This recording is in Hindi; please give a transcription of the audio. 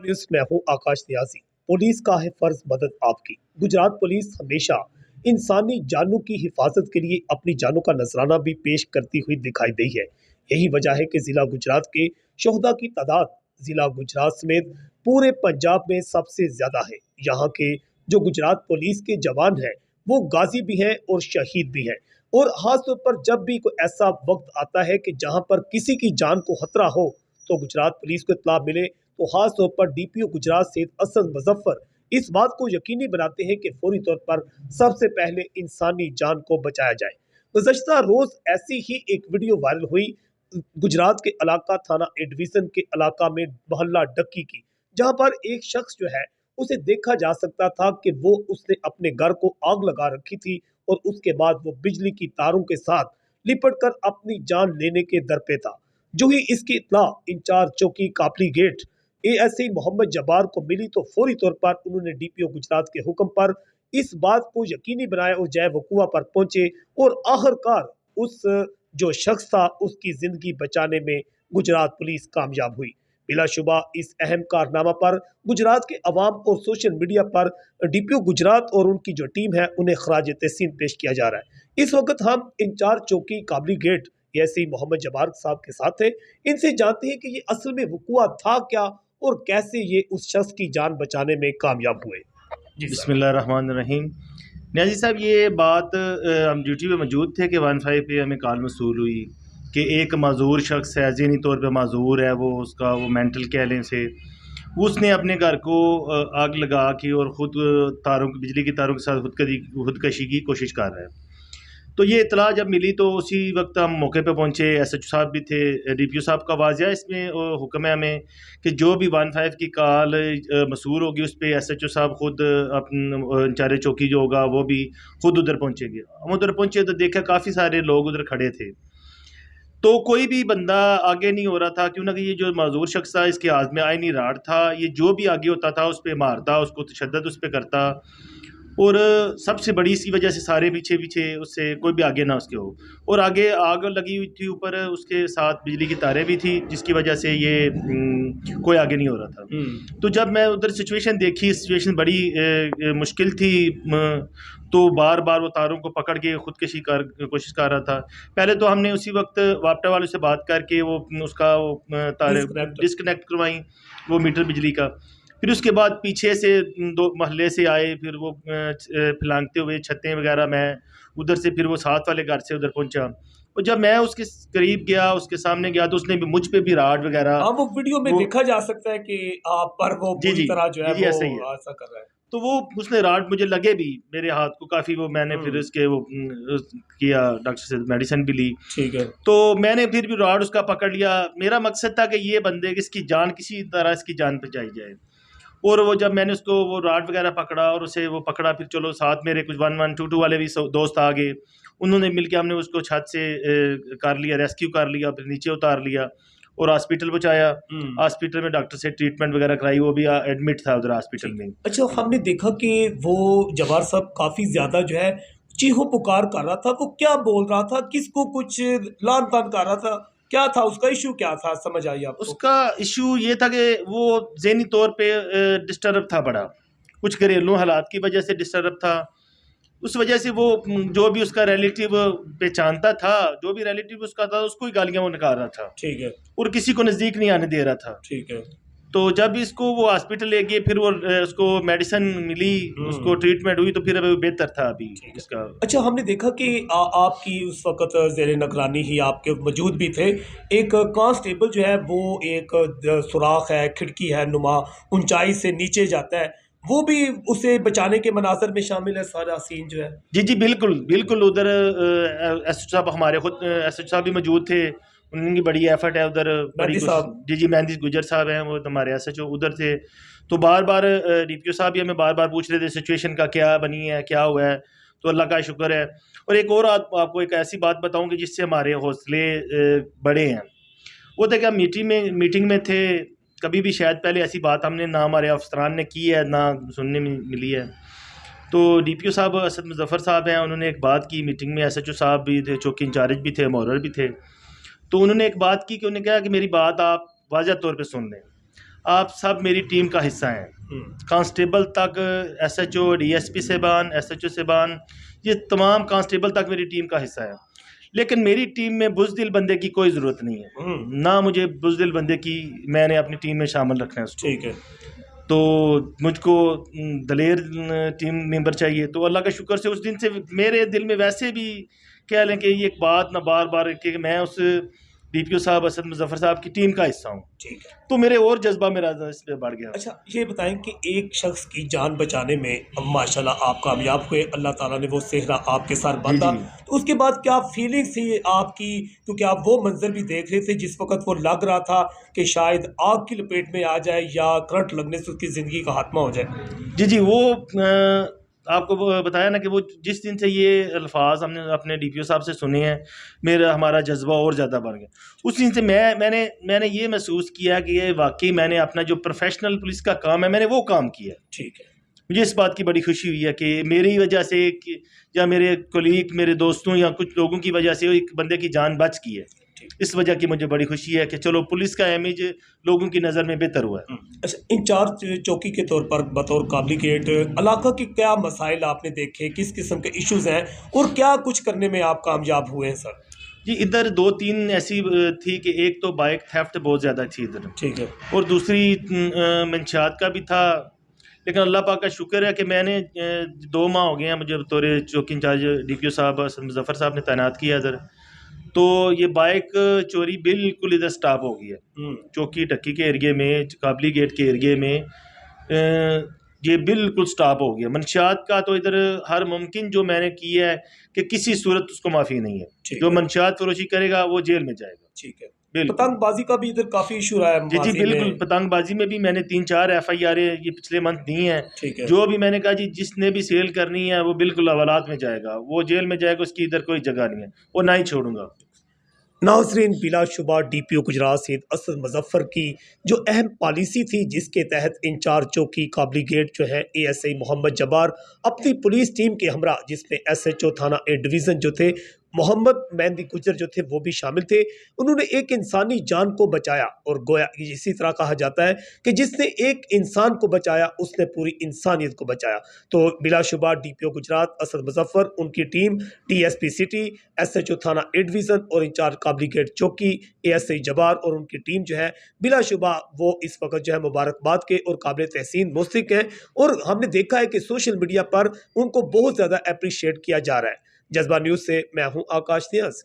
न्यूज़ में हूं आकाश नियाजी। पुलिस का है फर्ज मदद आपकी। गुजरात पुलिस हमेशा इंसानी जानों की हिफाजत के लिए अपनी जानों का नजराना भी पेश करती हुई दिखाई दी है। यही वजह है कि जिला गुजरात के शोहदा की तादाद जिला गुजरात समेत पूरे पंजाब में सबसे ज्यादा है। यहाँ के जो गुजरात पुलिस के जवान हैं वो गाजी भी हैं और शहीद भी हैं। और खासतौर पर जब भी कोई ऐसा वक्त आता है कि जहाँ पर किसी की जान को खतरा हो तो गुजरात पुलिस को इत्तला मिले तो खास तौर पर डीपीओ गुजरात सैयद असद मुजफ्फर इस बात को यकीनी बनाते हैं कि फौरी तौर पर सबसे पहले इंसानी जान को बचाया जाए। गुज़श्ता रोज ऐसी ही एक वीडियो वायरल हुई गुजरात के इलाका थाना ए डिवीजन के इलाका में मोहल्ला डक्की की, जहां पर एक शख्स जो है उसे देखा जा सकता था कि वो उसने अपने घर को आग लगा रखी थी और उसके बाद वो बिजली की तारों के साथ लिपट कर अपनी जान लेने के दर पे था। जो ही इसकी इत्तला इंचार्ज चौकी कापली गेट एएसआई मोहम्मद जब्बार को मिली तो फौरी तौर पर उन्होंने डीपीओ गुजरात के हुक्म पर इस बात को यकीनी बनाया और जय वकुआ पर पहुंचे और आखिरकार उस जो शख्स था उसकी जिंदगी बचाने में गुजरात पुलिस कामयाब हुई। बिलाशुबा इस अहम कारनामा पर गुजरात के अवाम और सोशल मीडिया पर डीपीओ गुजरात और उनकी जो टीम है उन्हें खराज तहसीन पेश किया जा रहा है। इस वक्त हम इंचार्ज चौकी काबली गेट एएसआई मोहम्मद जब्बार साहब के साथ है। इनसे जानते हैं कि ये असल में वकुआ था क्या और कैसे ये उस शख्स की जान बचाने में कामयाब हुए। बिस्मिल्लाहिर्रहमानिर्रहीम। नियाजी साहब, ये बात हम ड्यूटी पे मौजूद थे कि 15 पे हमें कॉल मसूल हुई कि एक माजूर शख्स है, ज़हनी तौर पे माजूर है, वो मेंटल कह लें से उसने अपने घर को आग लगा के और ख़ुद बिजली की तारों के साथ खुदकशी की कोशिश कर रहा है। तो ये इतला जब मिली तो उसी वक्त हम मौके पे पहुंचे। एसएचओ साहब भी थे, डीपीओ साहब का वाजिया इसमें हुक्म है हमें कि जो भी 15 की कॉल मसूल होगी उस पर एसएचओ साहब खुद इंचार्ज चौकी जो होगा वो भी खुद उधर पहुंचेंगे। हम उधर पहुंचे तो देखा काफ़ी सारे लोग उधर खड़े थे, तो कोई भी बंदा आगे नहीं हो रहा था, क्यों ना कि ये जो माजूर शख्स था इसके हाथ में आईनी राड था, ये जो भी आगे होता था उस पर मारता, उसको तशद्दुद उस पर करता और सबसे बड़ी इसी वजह से सारे पीछे पीछे उससे कोई भी आगे ना उसके हो। और आगे आग लगी हुई थी, ऊपर उसके साथ बिजली की तारें भी थी जिसकी वजह से ये कोई आगे नहीं हो रहा था। तो जब मैं उधर सिचुएशन देखी, सिचुएशन बड़ी मुश्किल थी, तो बार बार वो तारों को पकड़ के खुदकशी कोशिश कर रहा था। पहले तो हमने उसी वक्त वापटा वालों से बात करके उसका तारें डिस्कनेक्ट करवाई, वो मीटर बिजली का। फिर उसके बाद पीछे से 2 मोहल्ले से आए, फिर वो फिलांगते हुए छतें वगैरह, मैं उधर से फिर वो साथ वाले घर से उधर पहुंचा। और जब मैं उसके करीब गया, उसके सामने गया, तो उसने भी मुझ पे भी राड वगैरह, वो वीडियो में देखा जा सकता है कि आप पर वो पूरी तरह जो है वो ऐसा कर रहा है। तो वो उसने राड मुझे लगे भी मेरे हाथ को काफ़ी, वो मैंने फिर उसके वो किया, डॉक्टर से मेडिसिन भी ली। ठीक है। तो मैंने फिर भी राड उसका पकड़ लिया। मेरा मकसद था कि ये बंदे इसकी जान, किसी तरह इसकी जान बचाई जाए। और वो जब मैंने उसको वो राड वगैरह पकड़ा और उसे वो पकड़ा, फिर चलो साथ मेरे कुछ 1122 वाले भी दोस्त आ गए, उन्होंने मिलके हमने उसको छत से कर लिया, रेस्क्यू कर लिया, फिर नीचे उतार लिया और हॉस्पिटल पहुंचाया। हॉस्पिटल में डॉक्टर से ट्रीटमेंट वगैरह कराई, वो भी एडमिट था उधर हॉस्पिटल में। अच्छा, हमने देखा कि वो जब्बार साहब काफी ज्यादा जो है चीहो पुकार कर रहा था, वो क्या बोल रहा था, किसको कुछ लान तान कर रहा था, क्या था उसका इशू, क्या था, समझ आई आपको? उसका इशू ये था कि वो ज़हनी तौर पे डिस्टर्ब था, बड़ा कुछ घरेलू हालात की वजह से डिस्टर्ब था। उस वजह से वो जो भी उसका रिलेटिव पहचानता था, जो भी रिलेटिव उसका था, उसको ही गालियां वो निकाल रहा था। ठीक है। और किसी को नज़दीक नहीं आने दे रहा था। ठीक है। तो जब इसको वो हॉस्पिटल ले गए, फिर वो उसको मेडिसिन मिली, उसको ट्रीटमेंट हुई, तो फिर अभी बेहतर था अभी इसका। अच्छा, हमने देखा कि आपकी उस वक्त ज़ेरे निगरानी ही आपके मौजूद भी थे, एक कांस्टेबल जो है वो एक सुराख है, खिड़की है नुमा, ऊंचाई से नीचे जाता है, वो भी उसे बचाने के मनाजर में शामिल है सारा सीन जो है। जी जी, बिल्कुल बिल्कुल। उधर एसएचओ साहब, हमारे खुद एसएचओ साहब भी मौजूद थे, उनकी बड़ी एफर्ट है उधर। जी जी, मेहंदी गुजर साहब हैं, वो हमारे एसएचओ उधर थे। तो बार बार डीपीओ साहब भी हमें बार बार पूछ रहे थे सिचुएशन का क्या बनी है, क्या हुआ है। तो अल्लाह का शुक्र है। और एक और आपको एक ऐसी बात बताऊँ कि जिससे हमारे हौसले बड़े हैं। वो थे कि हम मीटिंग में थे, कभी भी शायद पहले ऐसी बात हमने ना हमारे अफसरान ने की है, ना सुनने में मिली है। तो डीपीओ साहब असद मुजफ्फर साहब हैं, उन्होंने एक बात की मीटिंग में, एसएचओ साहब भी थे, चौकी इंचार्ज भी थे, मोहर्रर भी थे। तो उन्होंने एक बात की कि उन्होंने कहा कि मेरी बात आप वाज़ह तौर पे सुन लें। आप सब मेरी टीम का हिस्सा हैं। कांस्टेबल तक, SHO, DSP साहबान, SHO साहबान, ये तमाम कांस्टेबल तक मेरी टीम का हिस्सा है। लेकिन मेरी टीम में बुज़दिल बंदे की कोई ज़रूरत नहीं है, ना मुझे बुज़दिल बंदे की मैंने अपनी टीम में शामिल रखना है उसको। ठीक है। तो मुझको दलेर टीम मेंबर चाहिए। तो अल्लाह का शुक्र से उस दिन से मेरे दिल में वैसे भी कह लें कि ये एक बात ना बार बार कि मैं उस DPO साहब असद मुजफ्फर साहब की टीम का हिस्सा हूँ, ठीक है। तो मेरे और जज्बा मेरा इस पे बढ़ गया। अच्छा, ये बताएं कि एक शख्स की जान बचाने में माशाल्लाह आप कामयाब हुए, अल्लाह ताला ने वो सेहरा आपके साथ बांधा। जी। तो उसके बाद क्या फीलिंग्स थी आपकी, क्योंकि आप वो मंजर भी देख रहे थे जिस वक्त वो लग रहा था कि शायद आग की लपेट में आ जाए या करंट लगने से उसकी ज़िंदगी का खात्मा हो जाए? जी, वो आपको वो बताया ना कि वो जिस दिन से ये अल्फाज हमने अपने DPO साहब से सुने हैं, हमारा जज्बा और ज़्यादा बढ़ गया। उस दिन से मैंने ये महसूस किया कि ये वाकई मैंने अपना जो प्रोफेशनल पुलिस का काम है, मैंने वो काम किया। ठीक है। मुझे इस बात की बड़ी खुशी हुई है कि मेरी वजह से या मेरे कोलीग, मेरे दोस्तों या कुछ लोगों की वजह से एक बंदे की जान बच गई है। इस वजह की मुझे बड़ी खुशी है कि चलो पुलिस का इमेज लोगों की नज़र में बेहतर हुआ है। अच्छा, इंचार्ज चौकी के तौर पर बतौर काबली गेट इलाका के क्या मसाइल आपने देखे, किस किस्म के इश्यूज हैं और क्या कुछ करने में आप कामयाब हुए हैं सर? जी, इधर 2-3 ऐसी थी कि एक तो बाइक थेफ्ट बहुत ज़्यादा थी इधर, ठीक है। और दूसरी मंशियात का भी था। लेकिन अल्लाह पाक का शुक्र है कि मैंने 2 माह हो गए हैं मुझे बतौर चौकी इंचार्ज DPO साहब असद मुजफ्फर साहब ने तैनात किया इधर। तो ये बाइक चोरी बिल्कुल इधर स्टॉप हो गई है। चौकी टक्की के एरिए में, काबली गेट के एरिए में ये बिल्कुल स्टॉप हो गया। मंशियात का तो इधर हर मुमकिन जो मैंने किया है कि किसी सूरत उसको माफ़ी नहीं है। जो मंशियात फरोशी करेगा वो जेल में जाएगा। ठीक है। पतंगबाजी का भी इधर काफी इशू रहा है। जी बिल्कुल, पतंगबाजी में भी मैंने 3-4 FIR ये पिछले मंथ दी हैं। ठीक है। जो भी मैंने कहा जी जिसने भी सेल करनी है वो बिल्कुल हवालात में जाएगा, वो जेल में जाएगा, उसकी इधर कोई जगह नहीं है, वो ना ही छोड़ूंगा। नाज़रीन, बिलाशुबा DPO गुजरात सैयद असद मुजफ्फर की जो अहम पॉलिसी थी जिसके तहत इंचार्ज चौकी काबली गेट जो है ASI मोहम्मद जब्बार अपनी पुलिस टीम के हमरा, जिसमें SHO थाना A डिवीज़न जो थे मोहम्मद मेहंदी गुजर जो थे वो भी शामिल थे। उन्होंने एक इंसानी जान को बचाया और गोया इसी तरह कहा जाता है कि जिसने एक इंसान को बचाया उसने पूरी इंसानियत को बचाया। तो बिलाशुबा DPO गुजरात असद मुजफ्फर, उनकी टीम DSP सिटी, SHO थाना A डिवीज़न और इंचार्ज काबली गेट चौकी ASI जब्बार और उनकी टीम जो है बिलाशुबा वो इस वक्त जो है मुबारकबाद के और काबिल तहसीन मुस्तहिक हैं। और हमने देखा है कि सोशल मीडिया पर उनको बहुत ज़्यादा अप्रिशिएट किया जा रहा है। जज्बा न्यूज़ से मैं हूं आकाश नियाज़।